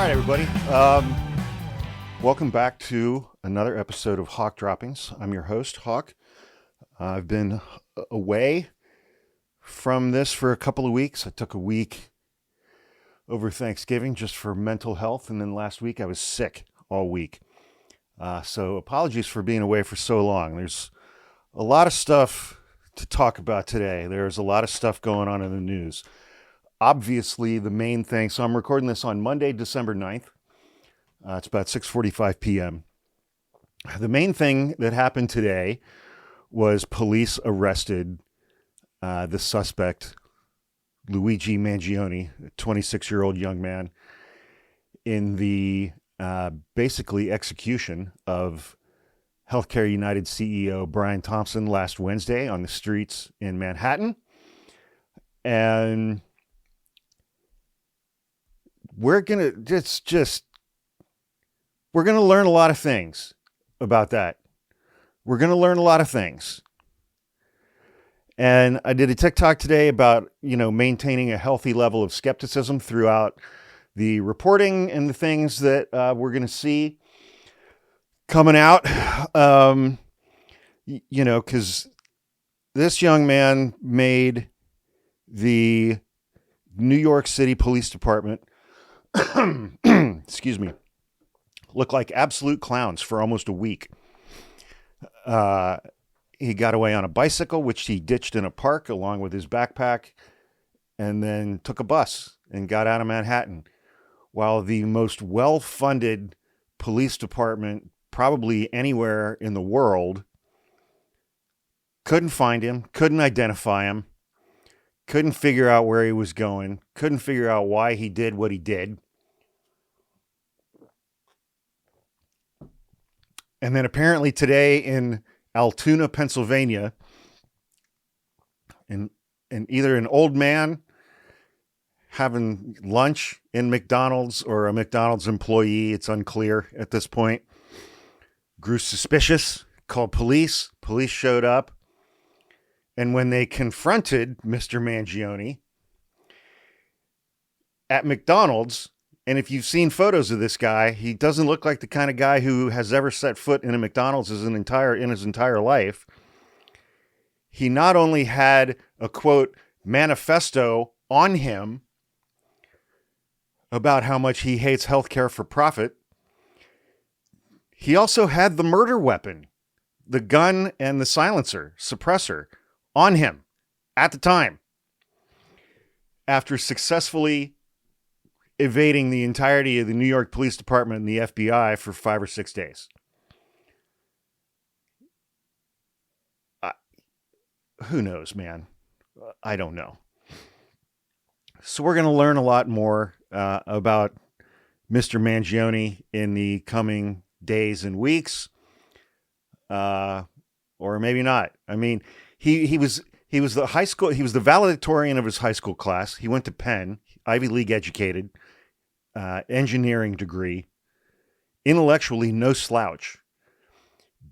right, everybody. Welcome back to another episode of Hawk Droppings. I'm your host, Hawk. I've been away from this for a couple of weeks. I took a week over Thanksgiving just for mental health, and then last week I was sick all week. So apologies for being away for so long. There's a lot of stuff to talk about today. There's a lot of stuff going on in the news. Obviously, the main thing, so I'm recording this on Monday, December 9th. It's about 6:45 p.m. The main thing that happened today was police arrested the suspect, Luigi Mangione, a 26-year-old young man, in the basically execution of Healthcare United CEO Brian Thompson last Wednesday on the streets in Manhattan. And we're going to we're going to learn a lot of things about that. We're going to learn a lot of things. And I did a TikTok today about, maintaining a healthy level of skepticism throughout the reporting and the things that we're going to see coming out. Because this young man made the New York City Police Department, excuse me, look like absolute clowns for almost a week. He got away on a bicycle, which he ditched in a park along with his backpack, and then took a bus and got out of Manhattan, while the most well-funded police department probably anywhere in the world couldn't find him, couldn't identify him, couldn't figure out where he was going, couldn't figure out why he did what he did. And then apparently today in Altoona, Pennsylvania, and either an old man having lunch in McDonald's or a McDonald's employee, it's unclear at this point, grew suspicious, called police. Police showed up. And when they confronted Mr. Mangione at McDonald's, and if you've seen photos of this guy, he doesn't look like the kind of guy who has ever set foot in a McDonald's in his entire life. He not only had a, quote, manifesto on him about how much he hates healthcare for profit, he also had the murder weapon, the gun and the silencer, suppressor, on him at the time, after successfully evading the entirety of the New York Police Department and the FBI for 5 or 6 days. Who knows, man? I don't know. So we're going to learn a lot more about Mr. Mangione in the coming days and weeks, or maybe not. I mean, he was the high school. He was the valedictorian of his high school class. He went to Penn, Ivy League educated. Engineering degree, intellectually no slouch.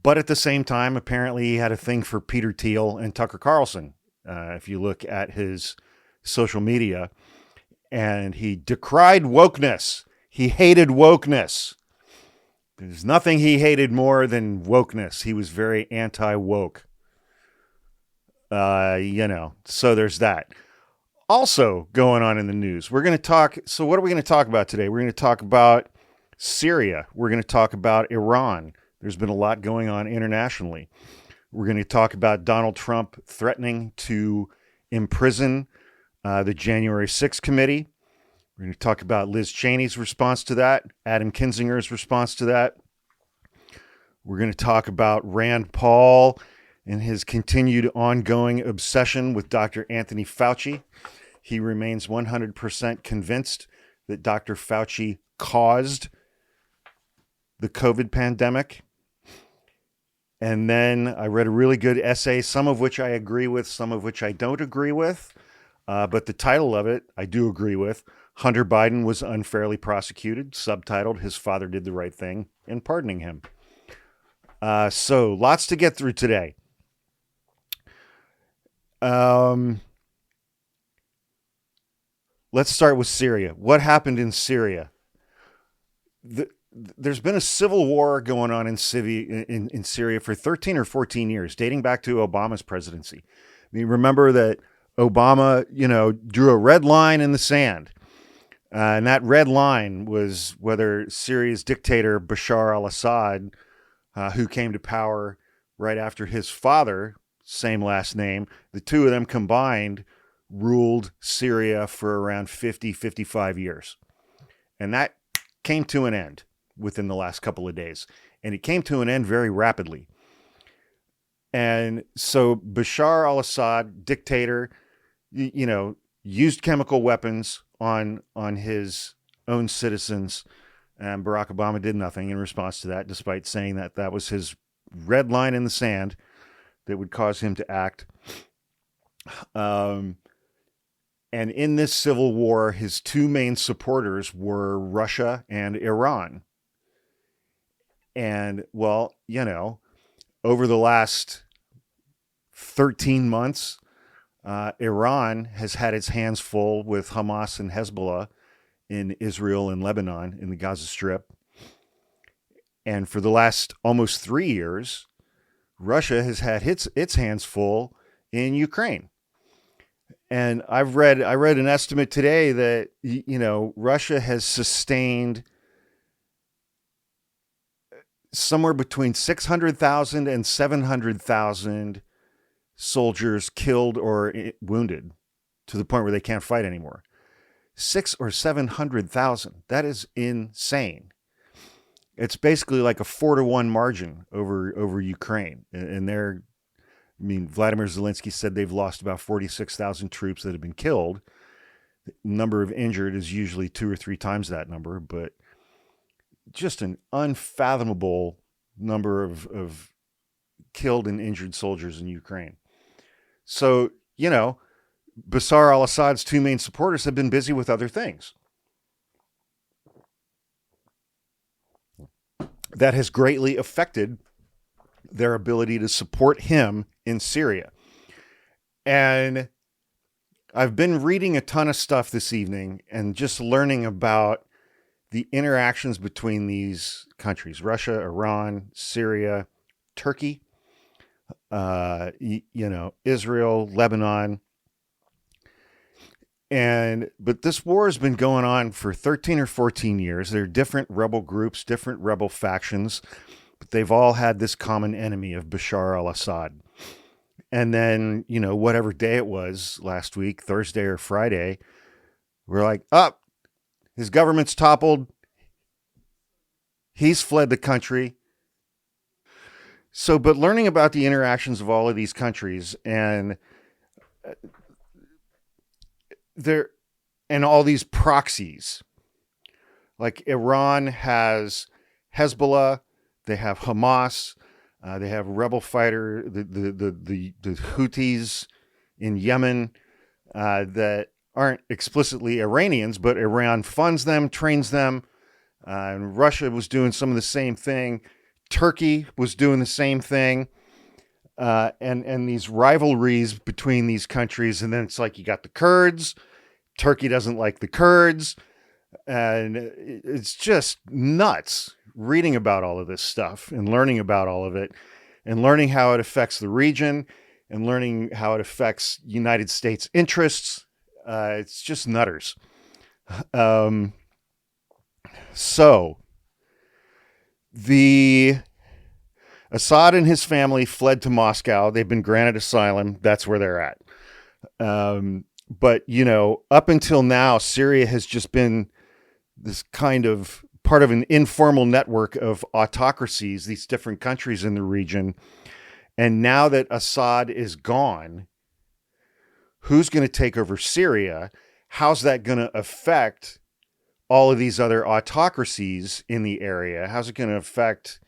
But at the same time, apparently he had a thing for Peter Thiel and Tucker Carlson. If you look at his social media, and he decried wokeness. He hated wokeness. There's nothing he hated more than wokeness. He was very anti-woke. So there's that. Also going on in the news, we're going to talk. So what are we going to talk about today? We're going to talk about Syria. We're going to talk about Iran. There's been a lot going on internationally. We're going to talk about Donald Trump threatening to imprison the January 6th committee. We're going to talk about Liz Cheney's response to that, Adam Kinzinger's response to that. We're going to talk about Rand Paul and his continued ongoing obsession with Dr. Anthony Fauci. He remains 100% convinced that Dr. Fauci caused the COVID pandemic. And then I read a really good essay, some of which I agree with, some of which I don't agree with. But the title of it, I do agree with. Hunter Biden was unfairly prosecuted, subtitled, His Father Did the Right Thing in Pardoning Him. So lots to get through today. Let's start with Syria. What happened in Syria? there's been a civil war going on in Syria for 13 or 14 years, dating back to Obama's presidency. I mean, remember that Obama, drew a red line in the sand. And that red line was whether Syria's dictator, Bashar al-Assad, who came to power right after his father, same last name, the two of them combined ruled Syria for around 50, 55 years. And that came to an end within the last couple of days. And it came to an end very rapidly. And so Bashar al-Assad, dictator, used chemical weapons on his own citizens. And Barack Obama did nothing in response to that, despite saying that that was his red line in the sand that would cause him to act. And in this civil war, his two main supporters were Russia and Iran. And, well, over the last 13 months, Iran has had its hands full with Hamas and Hezbollah in Israel and Lebanon in the Gaza Strip. And for the last almost 3 years, Russia has had its hands full in Ukraine. And I read an estimate today that, Russia has sustained somewhere between 600,000 and 700,000 soldiers killed or wounded to the point where they can't fight anymore. 600,000 or 700,000. That is insane. It's basically like a 4-1 margin over Ukraine. And Vladimir Zelensky said they've lost about 46,000 troops that have been killed. The number of injured is usually 2 or 3 times that number, but just an unfathomable number of killed and injured soldiers in Ukraine. So, Bashar al-Assad's two main supporters have been busy with other things. That has greatly affected their ability to support him in Syria. And I've been reading a ton of stuff this evening and just learning about the interactions between these countries, Russia, Iran, Syria, Turkey, Israel, Lebanon. But this war has been going on for 13 or 14 years. There are different rebel groups, different rebel factions, but they've all had this common enemy of Bashar al-Assad. And then, whatever day it was last week, Thursday or Friday, we're like, his government's toppled. He's fled the country. So, but learning about the interactions of all of these countries and all these proxies, like Iran has Hezbollah, they have Hamas, they have rebel fighter, the Houthis in Yemen that aren't explicitly Iranians, but Iran funds them, trains them. And Russia was doing some of the same thing. Turkey was doing the same thing. And these rivalries between these countries. And then it's like you got the Kurds. Turkey doesn't like the Kurds. And it's just nuts reading about all of this stuff and learning about all of it and learning how it affects the region and learning how it affects United States interests. It's just nutters. So the Assad and his family fled to Moscow. They've been granted asylum. That's where they're at. But, up until now, Syria has just been this kind of part of an informal network of autocracies, these different countries in the region. And now that Assad is gone, who's going to take over Syria? How's that going to affect all of these other autocracies in the area? How's it going to affect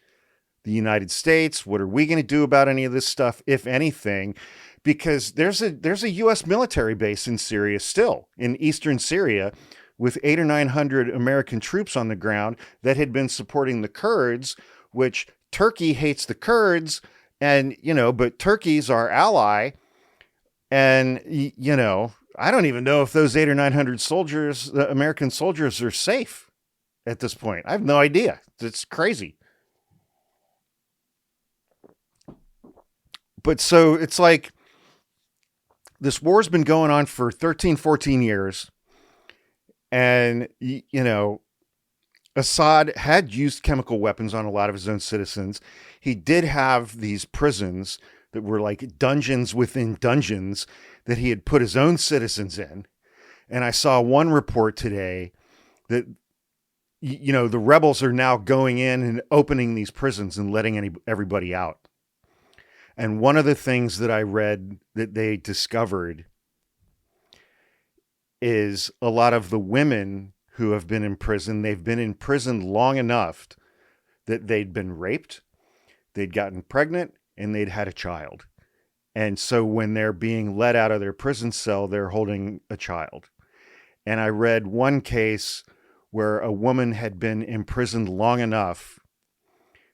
the United States? What are we going to do about any of this stuff, if anything? Because there's a U.S. military base in Syria still, in eastern Syria, with 800 or 900 American troops on the ground that had been supporting the Kurds, which Turkey hates the Kurds, and, but Turkey's our ally. And, I don't even know if those 800 or 900 soldiers, American soldiers, are safe at this point? I have no idea. It's crazy. But so it's like this war's been going on for 13, 14 years. And, Assad had used chemical weapons on a lot of his own citizens. He did have these prisons that were like dungeons within dungeons that he had put his own citizens in. And I saw one report today that, the rebels are now going in and opening these prisons and letting everybody out. And one of the things that I read that they discovered is a lot of the women who have been in prison, they've been in prison long enough that they'd been raped, they'd gotten pregnant, and they'd had a child. And so when they're being let out of their prison cell, they're holding a child. And I read one case where a woman had been imprisoned long enough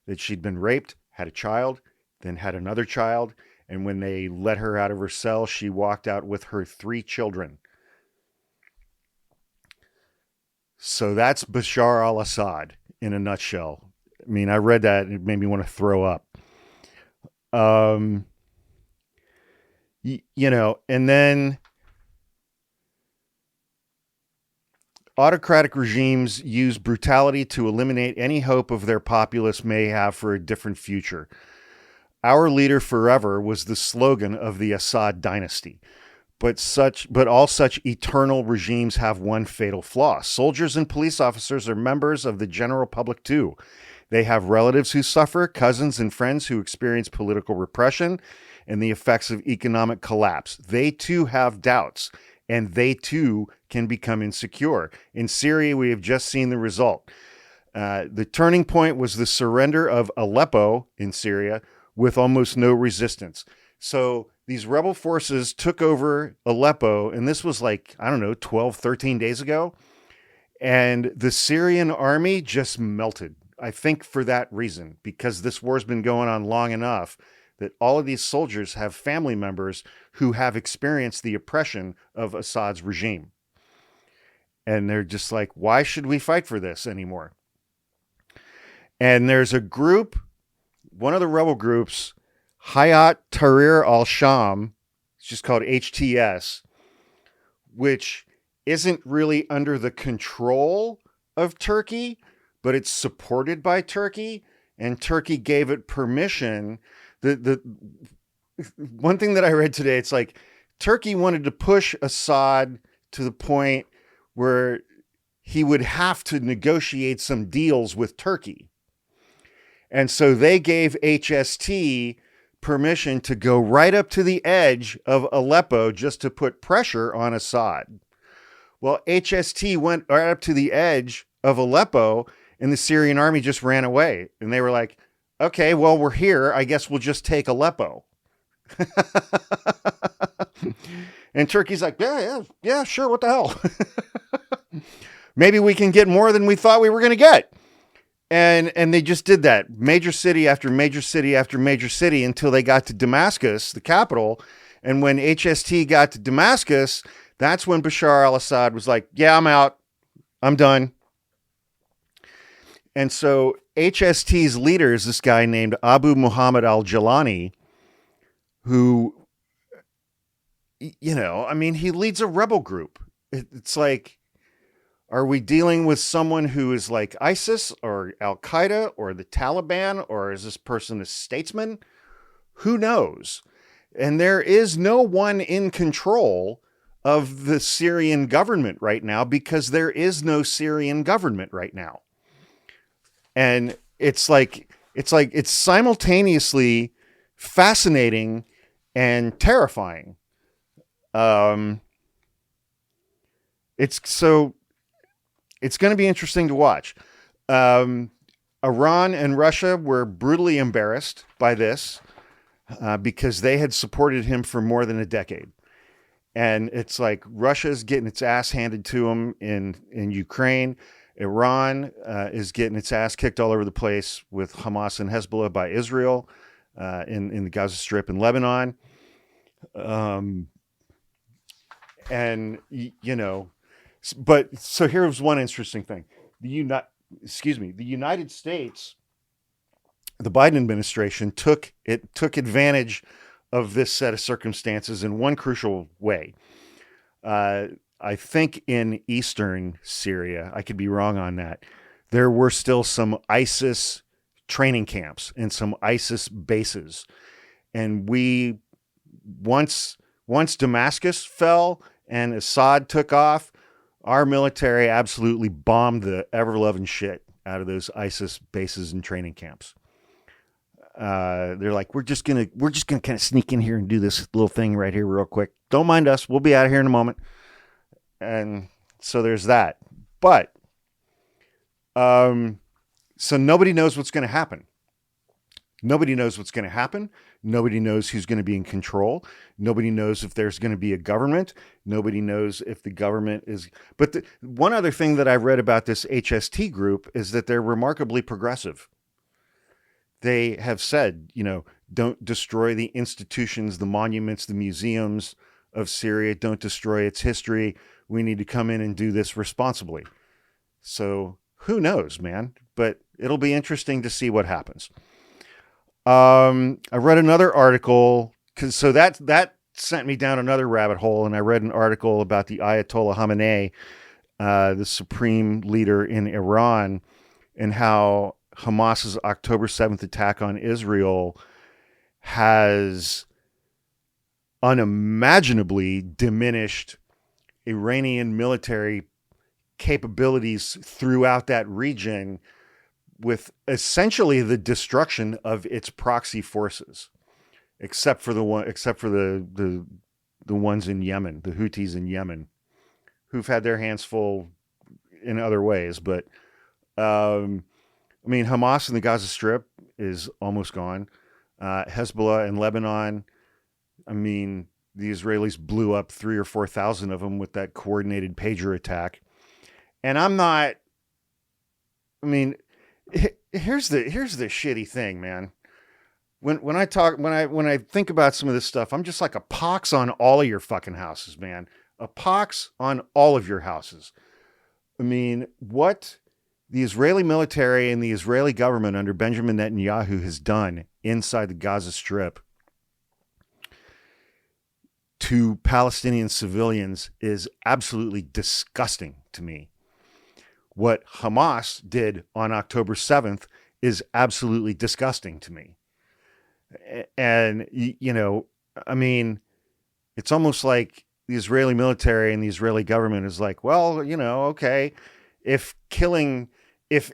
that she'd been raped, had a child, then had another child. And when they let her out of her cell, she walked out with her 3 children. So that's Bashar al-Assad in a nutshell. I mean, I read that and it made me want to throw up. And then autocratic regimes use brutality to eliminate any hope of their populace may have for a different future. Our leader forever was the slogan of the Assad dynasty. But all such eternal regimes have one fatal flaw. Soldiers and police officers are members of the general public too. They have relatives who suffer, cousins and friends who experience political repression and the effects of economic collapse. They too have doubts, and they too can become insecure. In Syria, we have just seen the result. The turning point was the surrender of Aleppo in Syria with almost no resistance. So these rebel forces took over Aleppo, and this was 12, 13 days ago. And the Syrian army just melted. I think for that reason, because this war's been going on long enough that all of these soldiers have family members who have experienced the oppression of Assad's regime. And they're just like, why should we fight for this anymore? And there's a group, one of the rebel groups, Hayat Tahrir al-Sham, it's just called HTS, which isn't really under the control of Turkey, but it's supported by Turkey, and Turkey gave it permission. The one thing that I read today, it's like Turkey wanted to push Assad to the point where he would have to negotiate some deals with Turkey. And so they gave HST permission to go right up to the edge of Aleppo just to put pressure on Assad. Well, HST went right up to the edge of Aleppo and the Syrian army just ran away. And they were like, okay, well, we're here. I guess we'll just take Aleppo. And Turkey's like, yeah, sure. What the hell? Maybe we can get more than we thought we were going to get. And they just did that. Major city after major city after major city until they got to Damascus, the capital. And when HST got to Damascus, that's when Bashar al-Assad was like, yeah, I'm out. I'm done. And so HST's leader is this guy named Abu Muhammad al-Jalani, who, he leads a rebel group. It's like, are we dealing with someone who is like ISIS or Al-Qaeda or the Taliban, or is this person a statesman? Who knows? And there is no one in control of the Syrian government right now because there is no Syrian government right now. And it's simultaneously fascinating and terrifying. It's going to be interesting to watch. Iran and Russia were brutally embarrassed by this because they had supported him for more than a decade. And it's like Russia's getting its ass handed to them in Ukraine. Iran is getting its ass kicked all over the place with Hamas and Hezbollah by Israel in the Gaza Strip and Lebanon. But so here's one interesting thing. the United States, the Biden administration took advantage of this set of circumstances in one crucial way. I think in eastern Syria, I could be wrong on that, there were still some ISIS training camps and some ISIS bases. And once Damascus fell and Assad took off, our military absolutely bombed the ever-loving shit out of those ISIS bases and training camps. They're like, we're just gonna kind of sneak in here and do this little thing right here real quick. Don't mind us. We'll be out of here in a moment. And so there's that. But so nobody knows what's going to happen. Nobody knows what's going to happen. Nobody knows who's going to be in control. Nobody knows if there's going to be a government. Nobody knows if the government is. But one other thing that I've read about this HST group is that they're remarkably progressive. They have said, don't destroy the institutions, the monuments, the museums of Syria. Don't destroy its history. We need to come in and do this responsibly. So who knows, man? But it'll be interesting to see what happens. I read another article, so that sent me down another rabbit hole, and I read an article about the Ayatollah Khamenei, the supreme leader in Iran, and how Hamas's October 7th attack on Israel has unimaginably diminished Iranian military capabilities throughout that region, with essentially the destruction of its proxy forces, except for the ones in Yemen, the Houthis in Yemen, who've had their hands full in other ways. But Hamas in the Gaza Strip is almost gone. Hezbollah in Lebanon, the Israelis blew up 3,000 or 4,000 of them with that coordinated pager attack. And here's the shitty thing, man. When I think about some of this stuff, I'm just like, a pox on all of your fucking houses, man. A pox on all of your houses. What the Israeli military and the Israeli government under Benjamin Netanyahu has done inside the Gaza Strip to Palestinian civilians is absolutely disgusting to me. What Hamas did on October 7th is absolutely disgusting to me. And, it's almost like the Israeli military and the Israeli government is like, well, okay, if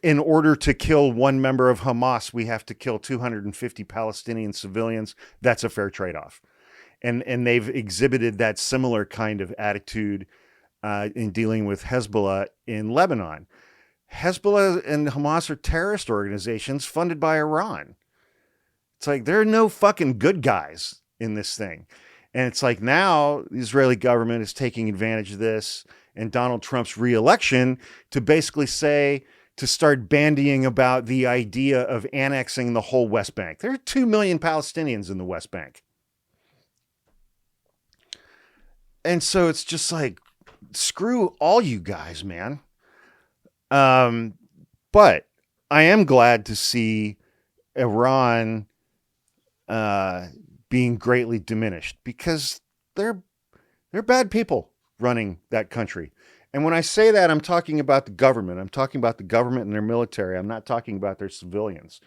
in order to kill one member of Hamas, we have to kill 250 Palestinian civilians, that's a fair trade-off. And they've exhibited that similar kind of attitude in dealing with Hezbollah in Lebanon. Hezbollah and Hamas are terrorist organizations funded by Iran. It's like, there are no fucking good guys in this thing. And it's like, now the Israeli government is taking advantage of this and Donald Trump's reelection to basically to start bandying about the idea of annexing the whole West Bank. There are 2 million Palestinians in the West Bank. And so it's just like, screw all you guys, man. But I am glad to see Iran being greatly diminished, because they're bad people running that country. And when I say that, I'm talking about the government. I'm talking about the government and their military. I'm not talking about their civilians.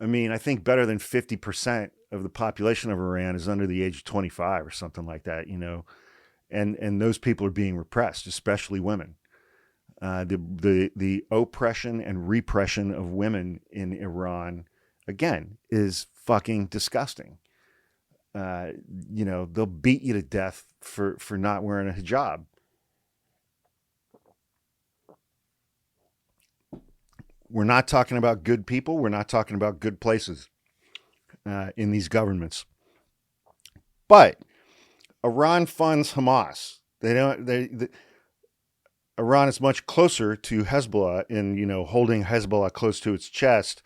I think better than 50% of the population of Iran is under the age of 25 or something like that, and those people are being repressed, especially women. The oppression and repression of women in Iran, again, is fucking disgusting. They'll beat you to death for not wearing a hijab. We're not talking about good people. We're not talking about good places in these governments. But Iran funds Hamas. Iran is much closer to Hezbollah in, holding Hezbollah close to its chest.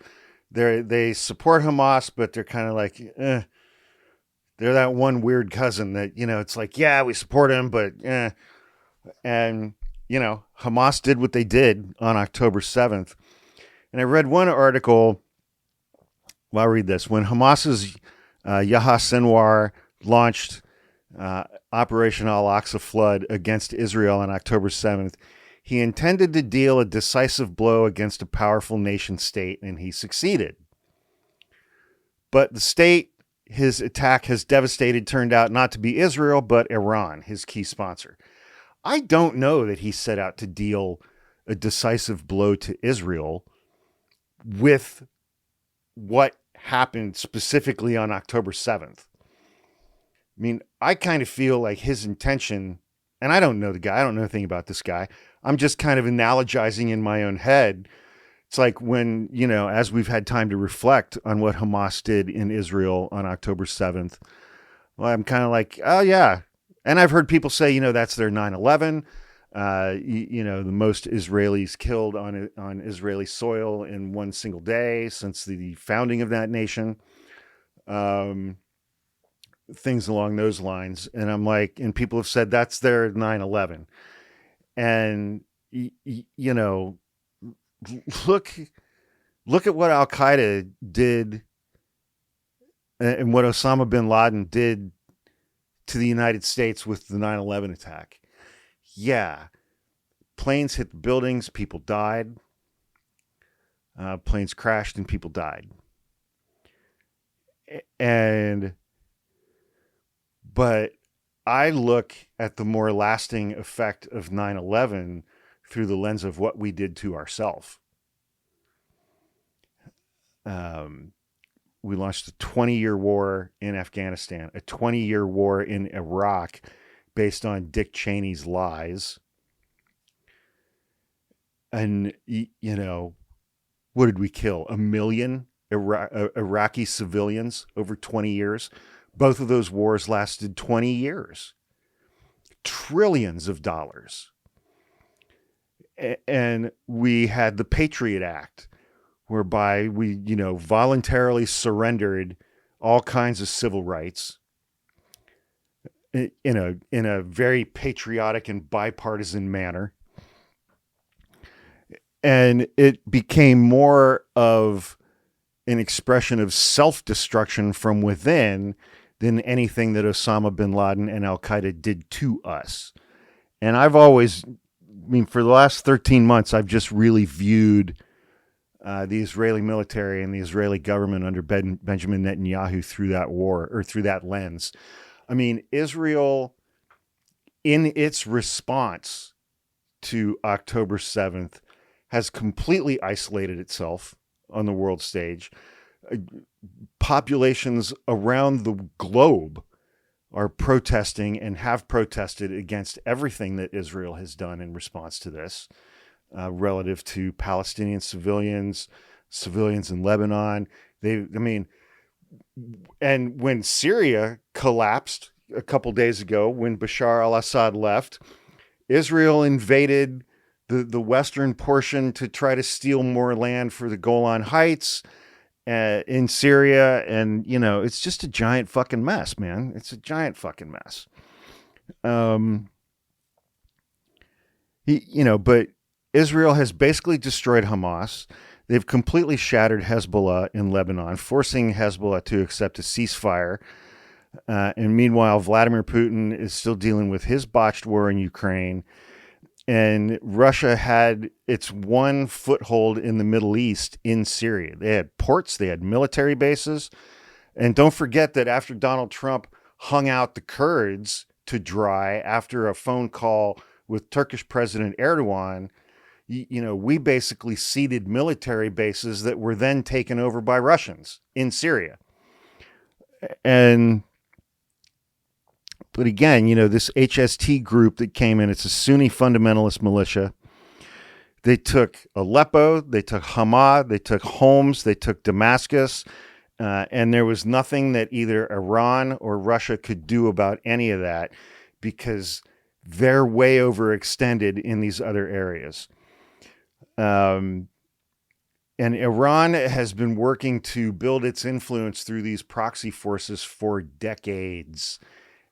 They support Hamas, but they're kind of like, they're that one weird cousin that, it's like, yeah, we support him, but. And Hamas did what they did on October 7th. And I read one article. Well, I'll read this. When Hamas's Yahya Sinwar launched Operation Al-Aqsa Flood against Israel on October 7th, he intended to deal a decisive blow against a powerful nation state, and he succeeded. But the state his attack has devastated turned out not to be Israel, but Iran, his key sponsor. I don't know that he set out to deal a decisive blow to Israel with what happened specifically on October 7th. I mean, I kind of feel like his intention, and I don't know the guy, I don't know anything about this guy. I'm just kind of analogizing in my own head. It's like when, as we've had time to reflect on what Hamas did in Israel on October 7th, well, I'm kind of like, oh, yeah. And I've heard people say, that's their 9/11. The most Israelis killed on Israeli soil in one single day since the founding of that nation. Things along those lines. And I'm like, and people have said that's their 9/11. And, look at what Al-Qaeda did and what Osama bin Laden did to the United States with the 9/11 attack. Yeah. Planes hit the buildings, people died. Planes crashed and people died. But I look at the more lasting effect of 9/11 through the lens of what we did to ourselves. We launched a 20-year war in Afghanistan, a 20-year war in Iraq based on Dick Cheney's lies. And, what did we kill? 1 million Iraqi civilians over 20 years. Both of those wars lasted 20 years. Trillions of dollars. And we had the Patriot Act, whereby we, voluntarily surrendered all kinds of civil rights in a very patriotic and bipartisan manner. And it became more of an expression of self-destruction from within than anything that Osama bin Laden and Al-Qaeda did to us. And for the last 13 months, I've just really viewed the Israeli military and the Israeli government under Benjamin Netanyahu through that war, or through that lens. I mean, Israel, in its response to October 7th, has completely isolated itself on the world stage. Populations around the globe are protesting and have protested against everything that Israel has done in response to this, relative to Palestinian civilians in Lebanon. And when Syria collapsed a couple days ago, when Bashar al-Assad left, Israel invaded the western portion to try to steal more land for the Golan Heights in Syria. And, it's just a giant fucking mess, man. It's a giant fucking mess. But Israel has basically destroyed Hamas. They've completely shattered Hezbollah in Lebanon, forcing Hezbollah to accept a ceasefire. And meanwhile, Vladimir Putin is still dealing with his botched war in Ukraine. And Russia had its one foothold in the Middle East in Syria. They had ports, they had military bases. And don't forget that after Donald Trump hung out the Kurds to dry after a phone call with Turkish President Erdogan, we basically ceded military bases that were then taken over by Russians in Syria. But again, this HST group that came in, it's a Sunni fundamentalist militia. They took Aleppo, they took Hama, they took Homs, they took Damascus, and there was nothing that either Iran or Russia could do about any of that because they're way overextended in these other areas. And Iran has been working to build its influence through these proxy forces for decades.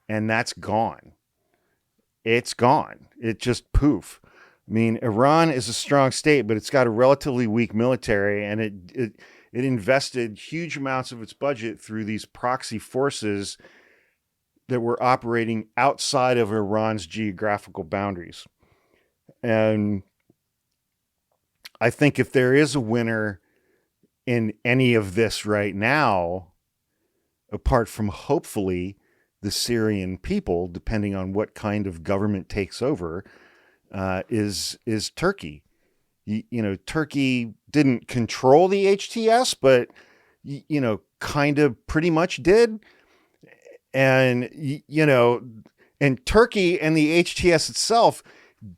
And that's gone. It's gone. It just poof. I mean, Iran is a strong state, but it's got a relatively weak military, and it invested huge amounts of its budget through these proxy forces that were operating outside of Iran's geographical boundaries. And I think if there is a winner in any of this right now, apart from hopefully the Syrian people, depending on what kind of government takes over, is Turkey. Turkey didn't control the HTS, but kind of pretty much did. And and Turkey and the HTS itself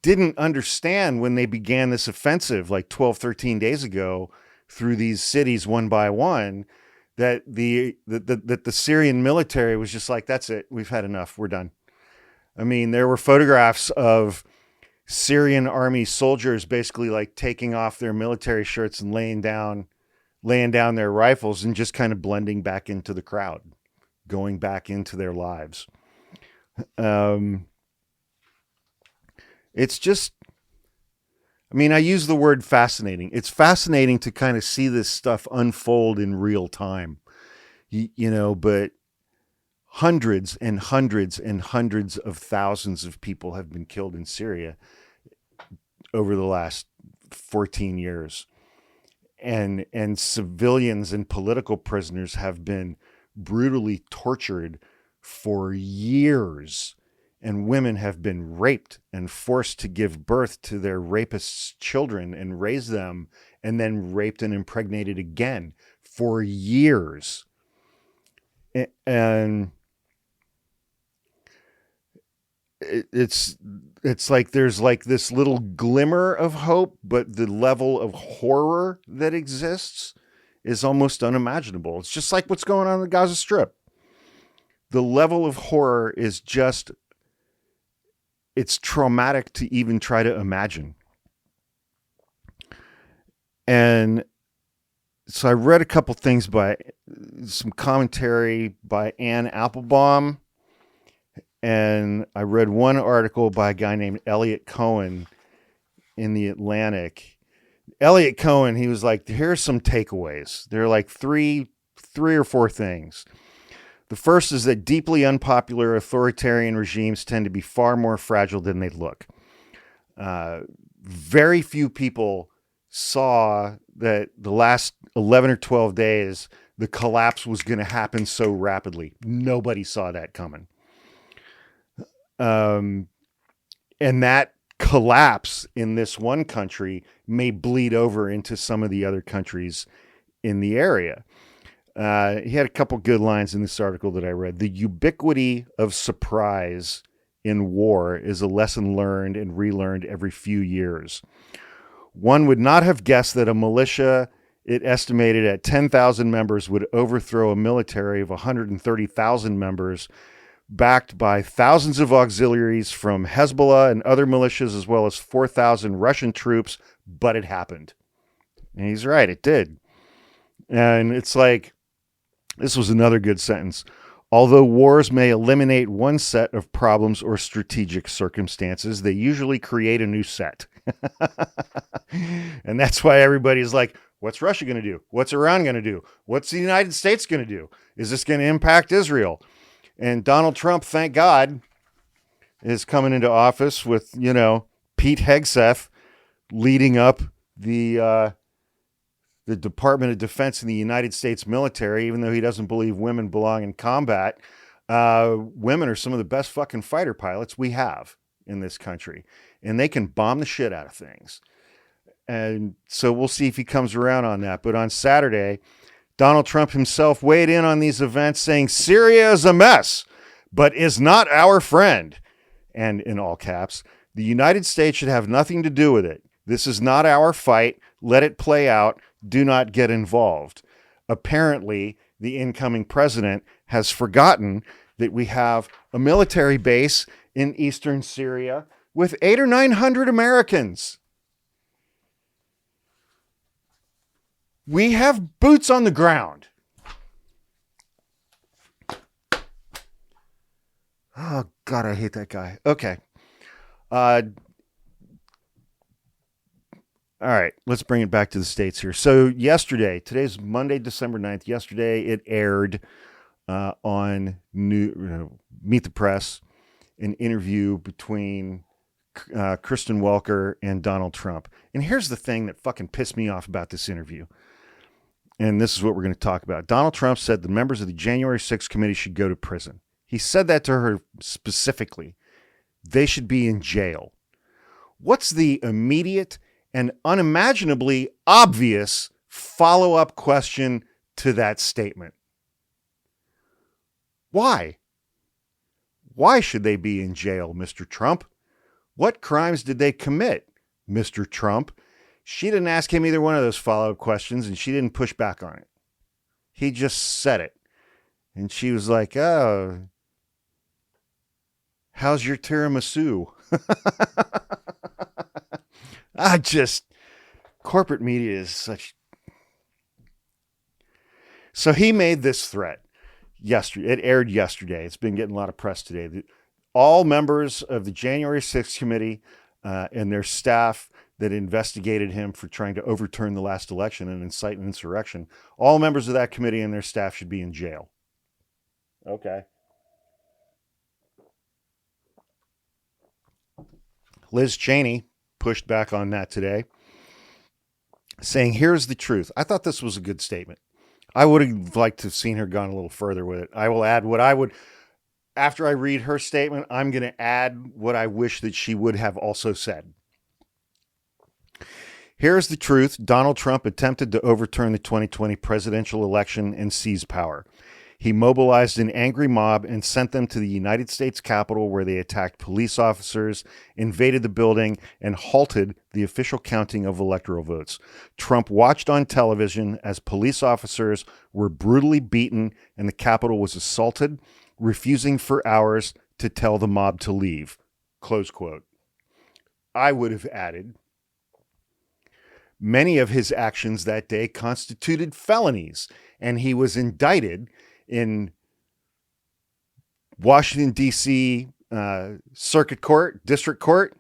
didn't understand when they began this offensive like 12, 13 days ago through these cities one by one, that the Syrian military was just like, that's it. We've had enough. We're done. I mean, there were photographs of Syrian army soldiers basically like taking off their military shirts and laying down their rifles and just kind of blending back into the crowd, going back into their lives. It's just, I mean, I use the word fascinating. It's fascinating to kind of see this stuff unfold in real time, but hundreds and hundreds and hundreds of thousands of people have been killed in Syria over the last 14 years. And civilians and political prisoners have been brutally tortured for years. And women have been raped and forced to give birth to their rapists' children and raise them, and then raped and impregnated again for years. And it's like there's like this little glimmer of hope, but the level of horror that exists is almost unimaginable. It's just like what's going on in the Gaza Strip. The level of horror is just, it's traumatic to even try to imagine. And so I read a couple things by some commentary by Ann Applebaum, and I read one article by a guy named Elliot Cohen in The Atlantic. Elliot Cohen, he was like, here's some takeaways. There are like three or four things. The first is that deeply unpopular authoritarian regimes tend to be far more fragile than they look. Very few people saw that the last 11 or 12 days, the collapse was going to happen so rapidly. Nobody saw that coming. And that collapse in this one country may bleed over into some of the other countries in the area. He had a couple good lines in this article that I read. The ubiquity of surprise in war is a lesson learned and relearned every few years. One would not have guessed that a militia it estimated at 10,000 members would overthrow a military of 130,000 members, backed by thousands of auxiliaries from Hezbollah and other militias, as well as 4,000 Russian troops, but it happened. And he's right, it did. And it's like, this was another good sentence. Although wars may eliminate one set of problems or strategic circumstances, they usually create a new set. And that's why everybody's like, what's Russia going to do? What's Iran going to do? What's the United States going to do? Is this going to impact Israel? And Donald Trump, thank God, is coming into office with, Pete Hegseth leading up the Department of Defense in the United States military, even though he doesn't believe women belong in combat. Women are some of the best fucking fighter pilots we have in this country, and they can bomb the shit out of things. And so we'll see if he comes around on that. But on Saturday, Donald Trump himself weighed in on these events, saying Syria is a mess, but is not our friend. And in all caps, the United States should have nothing to do with it. This is not our fight. Let it play out. Do not get involved. Apparently, the incoming president has forgotten that we have a military base in eastern Syria with 800 or 900 Americans. We have boots on the ground. Oh, God, I hate that guy. Okay. All right, let's bring it back to the States here. So yesterday, today's Monday, December 9th, yesterday it aired on Meet the Press, an interview between Kristen Welker and Donald Trump. And here's the thing that fucking pissed me off about this interview. And this is what we're going to talk about. Donald Trump said the members of the January 6th committee should go to prison. He said that to her specifically. They should be in jail. What's the immediate and unimaginably obvious follow-up question to that statement? Why? Why should they be in jail, Mr. Trump? What crimes did they commit, Mr. Trump? She didn't ask him either one of those follow-up questions, and she didn't push back on it. He just said it. And she was like, oh, how's your tiramisu? Corporate media is such. So he made this threat yesterday. It aired yesterday. It's been getting a lot of press today. All members of the January 6th committee and their staff that investigated him for trying to overturn the last election and incite an insurrection, all members of that committee and their staff should be in jail. Okay. Liz Cheney pushed back on that today, saying, here's the truth. I thought this was a good statement. I would have liked to have seen her gone a little further with it. I will add what I would, after I read her statement, I'm going to add what I wish that she would have also said. Here's the truth. Donald Trump attempted to overturn the 2020 presidential election and seize power. He mobilized an angry mob and sent them to the United States Capitol, where they attacked police officers, invaded the building, and halted the official counting of electoral votes. Trump watched on television as police officers were brutally beaten and the Capitol was assaulted, refusing for hours to tell the mob to leave. Close quote. I would have added, many of his actions that day constituted felonies, and he was indicted in Washington, D.C. Circuit Court, District Court,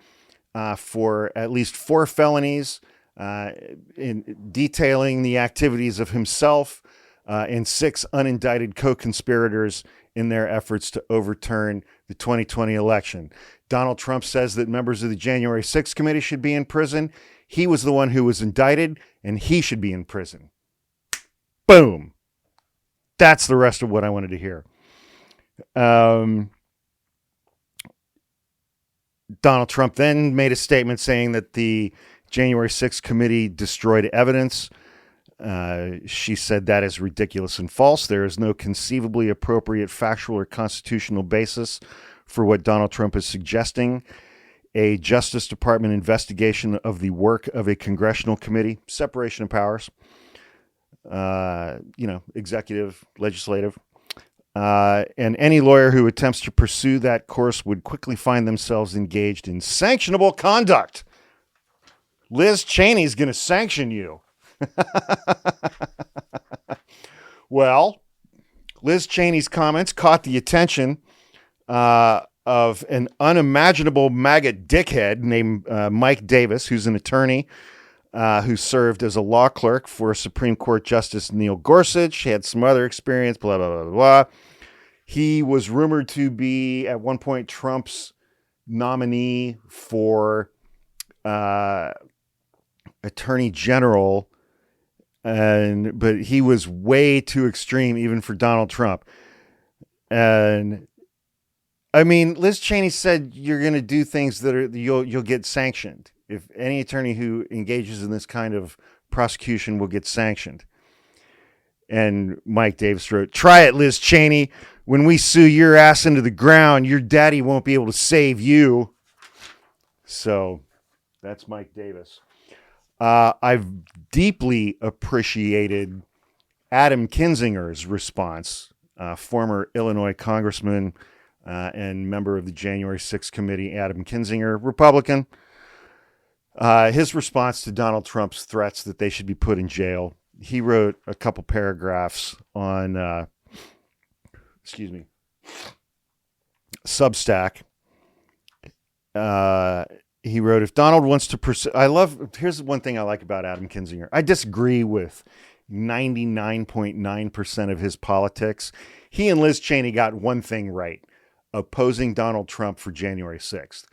for at least 4 felonies, in detailing the activities of himself and 6 unindicted co-conspirators in their efforts to overturn the 2020 election. Donald Trump says that members of the January 6th committee should be in prison. He was the one who was indicted, and he should be in prison. Boom. That's the rest of what I wanted to hear. Donald Trump then made a statement saying that the January 6th committee destroyed evidence. She said that is ridiculous and false. There is no conceivably appropriate factual or constitutional basis for what Donald Trump is suggesting. A Justice Department investigation of the work of a congressional committee, separation of powers, executive, legislative, and any lawyer who attempts to pursue that course would quickly find themselves engaged in sanctionable conduct. Liz Cheney's going to sanction you. Well, Liz Cheney's comments caught the attention of an unimaginable MAGA dickhead named Mike Davis, who's an attorney who served as a law clerk for Supreme Court Justice Neil Gorsuch. He had some other experience, blah, blah, blah, blah. He was rumored to be, at one point, Trump's nominee for Attorney General, but he was way too extreme even for Donald Trump. And I mean, Liz Cheney said you're going to do things that are you'll get sanctioned. If any attorney who engages in this kind of prosecution will get sanctioned. And Mike Davis wrote, "Try it, Liz Cheney. When we sue your ass into the ground, your daddy won't be able to save you." So that's Mike Davis. I've deeply appreciated Adam Kinzinger's response, former Illinois congressman and member of the January 6th committee, Adam Kinzinger, Republican. His response to Donald Trump's threats that they should be put in jail. He wrote a couple paragraphs on, Substack. He wrote, if Donald wants to pursue, here's one thing I like about Adam Kinzinger. I disagree with 99.9% of his politics. He and Liz Cheney got one thing right, opposing Donald Trump for January 6th.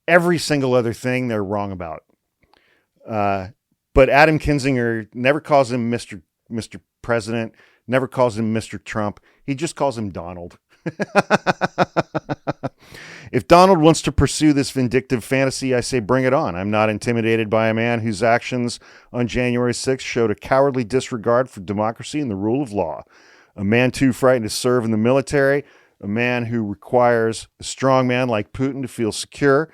Every single other thing they're wrong about. But Adam Kinzinger never calls him Mr. President, never calls him Mr. Trump. He just calls him Donald. If Donald wants to pursue this vindictive fantasy, I say bring it on. I'm not intimidated by a man whose actions on January 6th showed a cowardly disregard for democracy and the rule of law. A man too frightened to serve in the military, a man who requires a strong man like Putin to feel secure.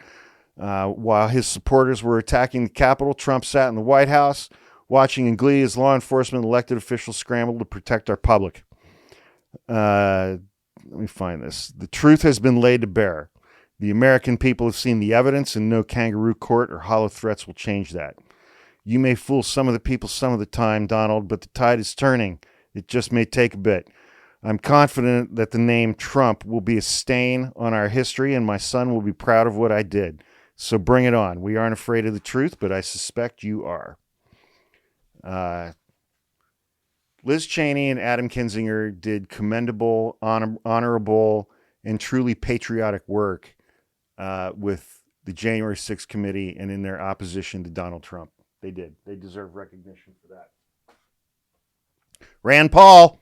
While his supporters were attacking the Capitol, Trump sat in the White House, watching in glee as law enforcement and elected officials scrambled to protect our public. Let me find this. The truth has been laid to bear. The American people have seen the evidence, and no kangaroo court or hollow threats will change that. You may fool some of the people some of the time, Donald, but the tide is turning. It just may take a bit. I'm confident that the name Trump will be a stain on our history, and my son will be proud of what I did. So bring it on. We aren't afraid of the truth, but I suspect you are. Liz Cheney and Adam Kinzinger did commendable, honorable, and truly patriotic work with the January 6th committee and in their opposition to Donald Trump. They did. They deserve recognition for that. Rand Paul,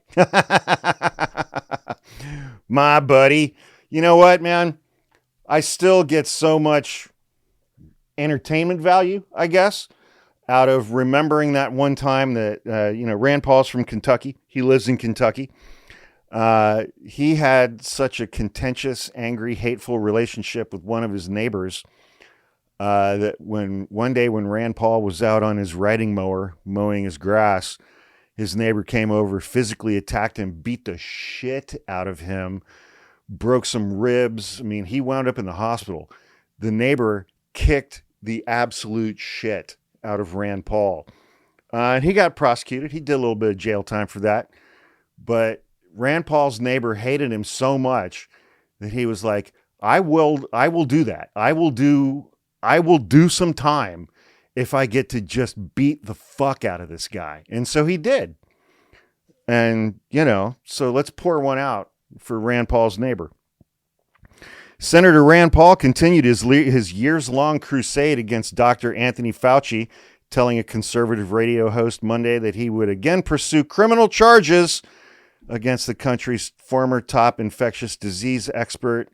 my buddy. You know what, man? I still get so much entertainment value, I guess, out of remembering that one time that, Rand Paul's from Kentucky. He lives in Kentucky. He had such a contentious, angry, hateful relationship with one of his neighbors that one day when Rand Paul was out on his riding mower mowing his grass, his neighbor came over, physically attacked him, beat the shit out of him, broke some ribs. I mean, he wound up in the hospital. The neighbor kicked the absolute shit out of Rand Paul. And he got prosecuted. He did a little bit of jail time for that. But Rand Paul's neighbor hated him so much that he was like, I will do that. I will do some time if I get to just beat the fuck out of this guy. And so he did. And, so let's pour one out for Rand Paul's neighbor. Senator Rand Paul continued his years-long crusade against Dr. Anthony Fauci, telling a conservative radio host Monday that he would again pursue criminal charges against the country's former top infectious disease expert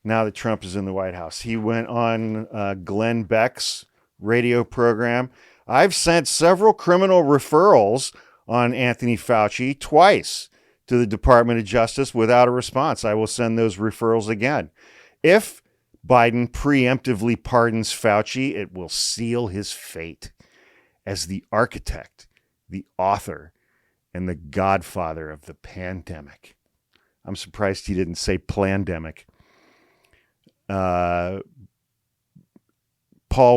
now that Trump is in the White House. He went on Glenn Beck's radio program. I've sent several criminal referrals on Anthony Fauci twice to the Department of Justice without a response. I will send those referrals again. If Biden preemptively pardons Fauci, it will seal his fate as the architect, the author, and the godfather of the pandemic. I'm surprised he didn't say plandemic. Paul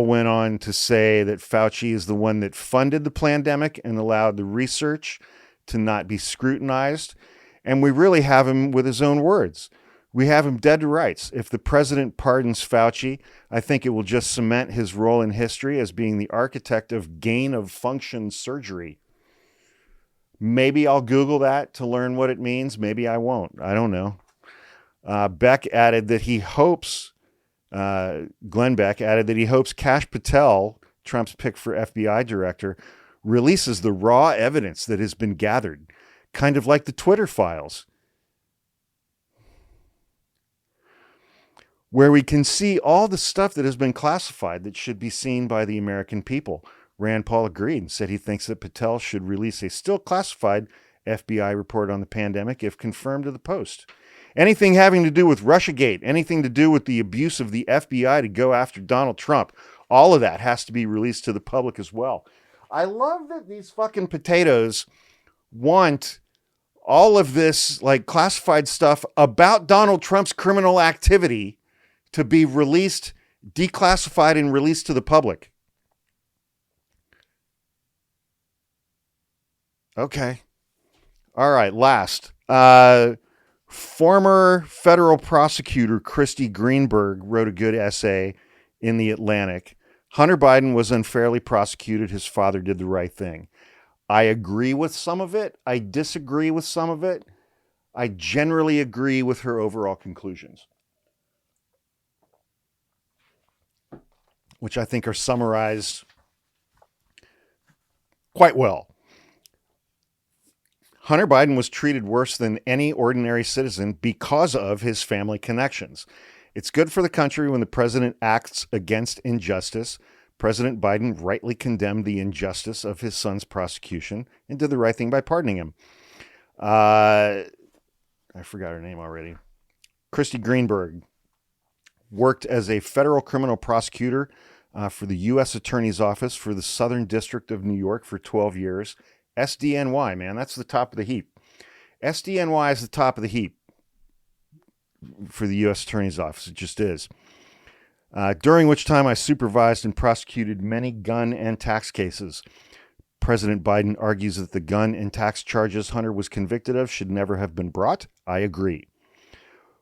went on to say that Fauci is the one that funded the pandemic and allowed the research to not be scrutinized. And we really have him with his own words. We have him dead to rights. If the president pardons Fauci, I think it will just cement his role in history as being the architect of gain-of-function surgery. Maybe I'll Google that to learn what it means. Maybe I won't. I don't know. Beck added that he hopes, Glenn Beck added that he hopes Kash Patel, Trump's pick for FBI director, releases the raw evidence that has been gathered, kind of like the Twitter files, where we can see all the stuff that has been classified that should be seen by the American people. Rand Paul agreed and said he thinks that Patel should release a still classified FBI report on the pandemic if confirmed to the Post. Anything having to do with Russiagate, anything to do with the abuse of the FBI to go after Donald Trump, all of that has to be released to the public as well. I love that these fucking potatoes want all of this like classified stuff about Donald Trump's criminal activity to be released, declassified, and released to the public. Okay. All right. Last. Former federal prosecutor Christy Greenberg wrote a good essay in the Atlantic, Hunter Biden was unfairly prosecuted. His father did the right thing. I agree with some of it. I disagree with some of it. I generally agree with her overall conclusions, which I think are summarized quite well. Hunter Biden was treated worse than any ordinary citizen because of his family connections. It's good for the country when the president acts against injustice. President Biden rightly condemned the injustice of his son's prosecution and did the right thing by pardoning him. I forgot her name already. Christy Greenberg worked as a federal criminal prosecutor for the U.S. Attorney's Office for the Southern District of New York for 12 years. SDNY, man, that's the top of the heap. SDNY is the top of the heap for the U.S. Attorney's Office. It just is. During which time I supervised and prosecuted many gun and tax cases. President Biden argues that the gun and tax charges Hunter was convicted of should never have been brought. I agree.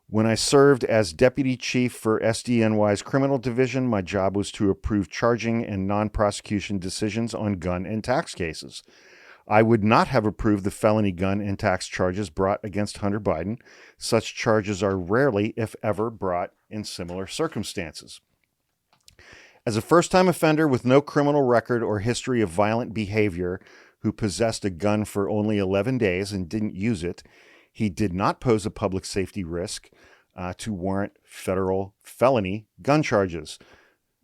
When I served as deputy chief for SDNY's criminal division, my job was to approve charging and non-prosecution decisions on gun and tax cases. I would not have approved the felony gun and tax charges brought against Hunter Biden. Such charges are rarely, if ever, brought in similar circumstances. As a first-time offender with no criminal record or history of violent behavior who possessed a gun for only 11 days and didn't use it, he did not pose a public safety risk to warrant federal felony gun charges.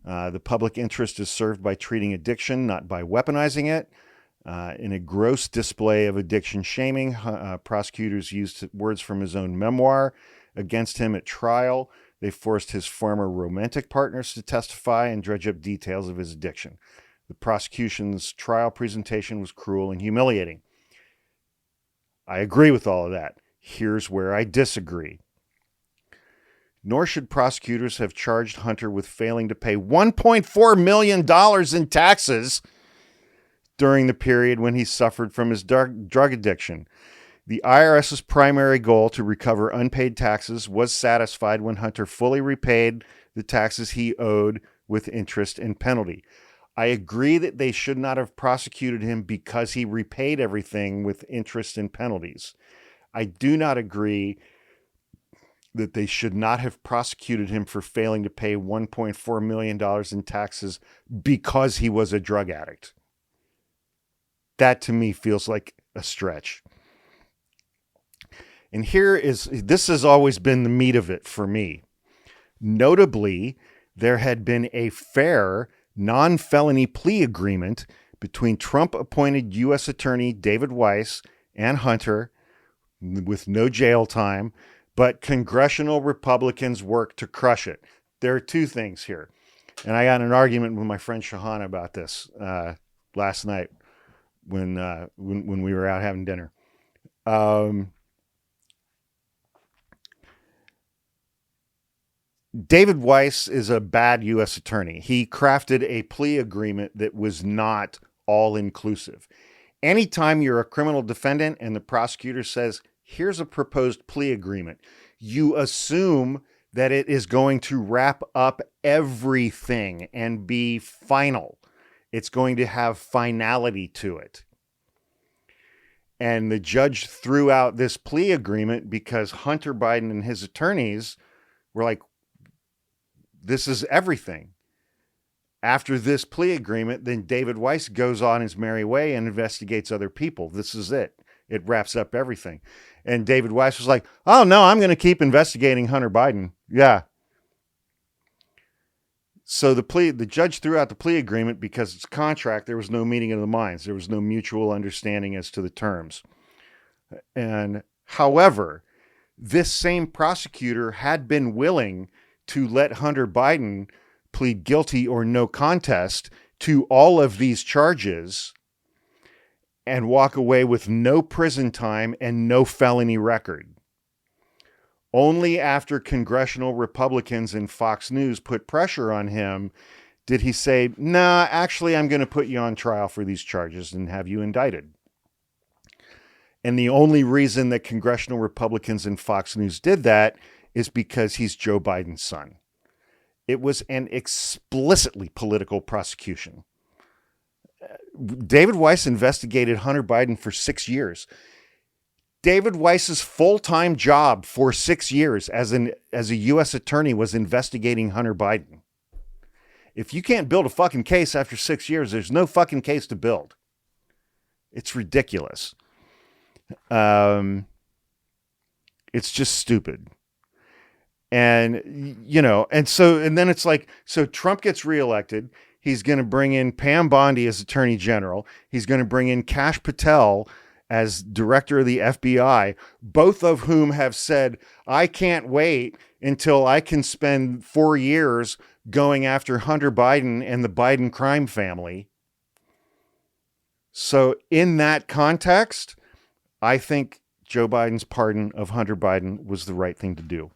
The public interest is served by treating addiction, not by weaponizing it. In a gross display of addiction shaming, prosecutors used words from his own memoir against him at trial. They forced his former romantic partners to testify and dredge up details of his addiction. The prosecution's trial presentation was cruel and humiliating. I agree with all of that. Here's where I disagree. Nor should prosecutors have charged Hunter with failing to pay $1.4 million in taxes during the period when he suffered from his drug addiction. The IRS's primary goal to recover unpaid taxes was satisfied when Hunter fully repaid the taxes he owed with interest and penalty. I agree that they should not have prosecuted him because he repaid everything with interest and penalties. I do not agree that they should not have prosecuted him for failing to pay $1.4 million in taxes because he was a drug addict. That to me feels like a stretch. And this has always been the meat of it for me. Notably, there had been a fair non-felony plea agreement between Trump-appointed U.S. Attorney David Weiss and Hunter with no jail time, but congressional Republicans worked to crush it. There are two things here. And I got in an argument with my friend Shahana about this last night when we were out having dinner. David Weiss is a bad U.S. attorney. He crafted a plea agreement that was not all-inclusive. Anytime you're a criminal defendant and the prosecutor says, here's a proposed plea agreement, you assume that it is going to wrap up everything and be final. It's going to have finality to it. And the judge threw out this plea agreement because Hunter Biden and his attorneys were like, this is everything. After this plea agreement, then David Weiss goes on his merry way and investigates other people. This is it. It wraps up everything. And David Weiss was like, oh, no, I'm going to keep investigating Hunter Biden. Yeah. So the judge threw out the plea agreement because it's a contract. There was no meeting of the minds. There was no mutual understanding as to the terms. And however, this same prosecutor had been willing to let Hunter Biden plead guilty or no contest to all of these charges and walk away with no prison time and no felony record. Only after congressional Republicans and Fox News put pressure on him did he say, nah, actually, I'm going to put you on trial for these charges and have you indicted. And the only reason that congressional Republicans and Fox News did that is because he's Joe Biden's son. It was an explicitly political prosecution. David Weiss investigated Hunter Biden for 6 years. David Weiss's full-time job for 6 years as a U.S. attorney was investigating Hunter Biden. If you can't build a fucking case after 6 years, there's no fucking case to build. It's ridiculous. It's just stupid. And, and then it's like, so Trump gets reelected. He's going to bring in Pam Bondi as Attorney General. He's going to bring in Kash Patel as director of the FBI, both of whom have said, I can't wait until I can spend 4 years going after Hunter Biden and the Biden crime family. So in that context, I think Joe Biden's pardon of Hunter Biden was the right thing to do,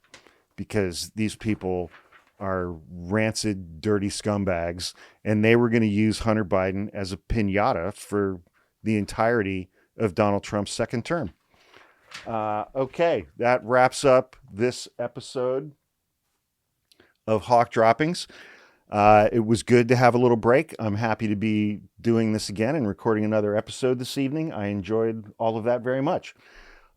because these people are rancid, dirty scumbags, and they were going to use Hunter Biden as a piñata for the entirety of Donald Trump's second term. Okay, that wraps up this episode of Hawk Droppings. It was good to have a little break. I'm happy to be doing this again and recording another episode this evening. I enjoyed all of that very much.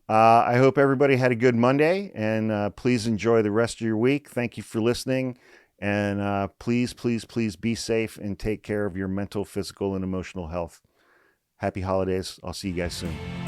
I hope everybody had a good Monday, and please enjoy the rest of your week. Thank you for listening, and please, please, please be safe and take care of your mental, physical, and emotional health. Happy holidays. I'll see you guys soon.